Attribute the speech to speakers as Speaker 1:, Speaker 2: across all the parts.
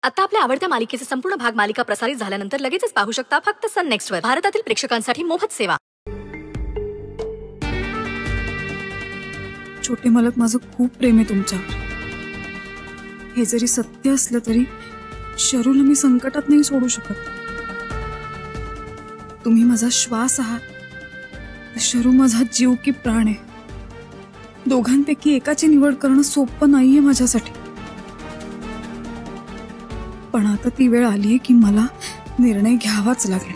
Speaker 1: आता आपल्या आवडत्या मालिकेचे संपूर्ण भाग मालिका प्रसारित झाल्यानंतर लगेचच पाहू शकता फक्त सन नेक्स्ट वर. भारतातील प्रेक्षकांसाठी मोफत सेवा.
Speaker 2: छोटे मालक, माझं खूप प्रेम आहे तुमच्यावर. हे जरी सत्य असलं तरी शरूला मी संकटात नाही सोडू शकत. तुम्ही माझा श्वास आहात. शरू माझा जीव की प्राण आहे. दोघांपैकी एकाची निवड करणं सोपं नाहीये माझ्यासाठी. पण आता ती वेळ आलीये की मला निर्णय घ्यावाच लागेल.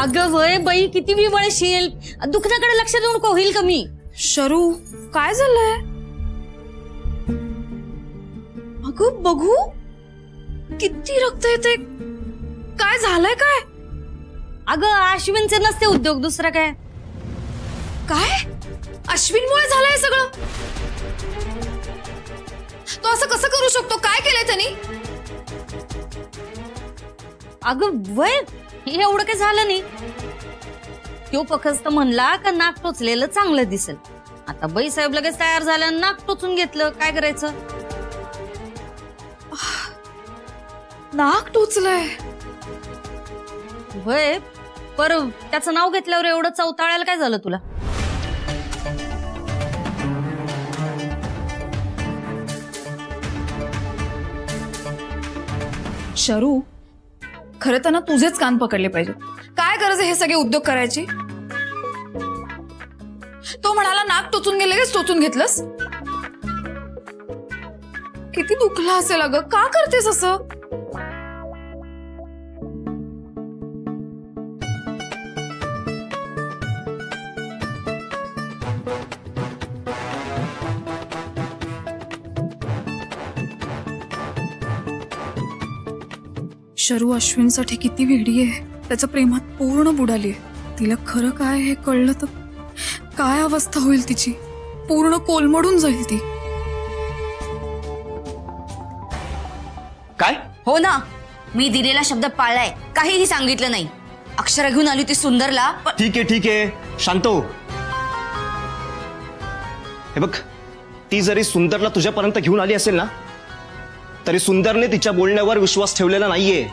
Speaker 3: अगं वय बाई, किती विवळशील. दुखण्याकडे लक्ष देऊ नको, होईल कमी.
Speaker 2: शरू, काय झालंय? अगं बघू, किती रक्त येते. काय झालंय काय?
Speaker 3: अगं अश्विनचे नसते उद्योग, दुसरा काय?
Speaker 2: काय अश्विनमुळे झालंय सगळं? तो असं कसं करू शकतो? काय केलंय त्यांनी?
Speaker 3: अगं वय, एवढं काय झालं नाही. तो फक्त म्हणला का नाक टोचलेलं चांगलं दिसेल. आता बाई साहेब लगेच तयार झालं, नाक टोचून घेतलं. काय करायचं?
Speaker 2: नाक टोचलंय
Speaker 3: वय, पर त्याचं नाव घेतल्यावर एवढं चवताळायला काय झालं तुला?
Speaker 2: शरू, खरं तर ना तुझेच कान पकडले पाहिजे. काय गरज आहे हे सगळे उद्योग करायची? तो म्हणाला नाक टोचून गेले, टोचून घेतलंस. किती दुखलं असेल अगं. का करतेस असं? शरू अश्विनसाठी किती वेडी आहे. त्याच्या प्रेमात पूर्ण बुडाली आहे. तिला खरं काय हे कळलं तर काय अवस्था होईल तिची. पूर्ण कोलमडून जाईल ती.
Speaker 4: काय?
Speaker 5: हो ना, मी दिलेला शब्द पाळलाय. काहीही सांगितलं नाही. अक्षरा घेऊन आली ती सुंदरला.
Speaker 4: ठीक आहे, शांत हो. हे बघ, ती जरी सुंदरला तुझ्यापर्यंत घेऊन आली असेल ना, तरी सुंदरने तिच्या बोलण्यावर विश्वास ठेवलेला नाहीये.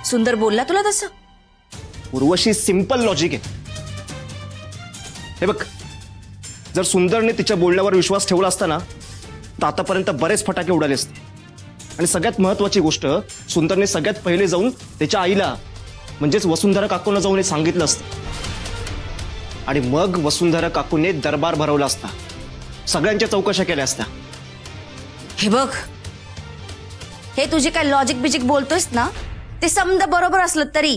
Speaker 5: सुंदर बोलला तुला तसं?
Speaker 4: उर्वशी, सिंपल लॉजिक आहे. हे बघ, जर सुंदरने तिच्या बोलण्यावर विश्वास ठेवला असता ना, तर आतापर्यंत बरेच फटाके उडाले असते. आणि सगळ्यात महत्वाची गोष्ट, सुंदरने सगळ्यात पहिले जाऊन त्याच्या आईला म्हणजेच वसुंधरा काकूंना जाऊन हे सांगितलं असतं. आणि मग वसुंधरा काकूने दरबार भरवला असता. सगळ्यांच्या चौकशा केल्या असत्या.
Speaker 5: हे बघ, हे तुझे काय लॉजिक बिजिक बोलतोयस ना, ते समजा बरोबर असलं तरी